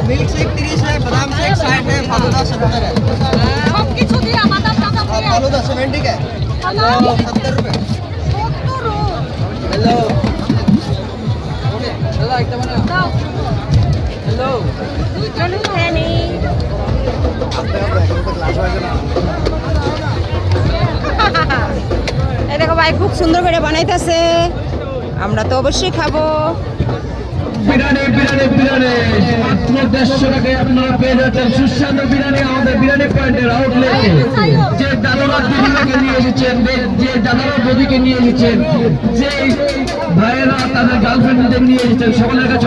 Milk shake 30 है, बादाम shake 60 है, फालूदा 70 है। সব কিছু দিয়ে বাদাম টাদাম দিয়ে फालूदा 70 है। বাদাম 70 रुपए। 70 हेलो দাও हेलो চলুন হ্যাঁ নেই এই দেখো ভাই খুব সুন্দর করে বানাইতেছে, আমরা তো অবশ্যই খাবো। বিরিয়ানি বিরিয়ানি বিরিয়ানি মাত্র 150 টাকায় আপনারা পেয়ে যাচ্ছেন সুস্বাদু বিরিয়ানি আমাদের বিরিয়ানি পয়েন্টের আউটলেটে। যে দাদারা দিদিকে নিয়ে এসেছেন, যে দাদারা বৌদিকে নিয়ে এসেছেন, যে ভাইয়েরা তাদের গার্লফ্রেন্ডদের নিয়ে এসেছেন, সকলের কাছে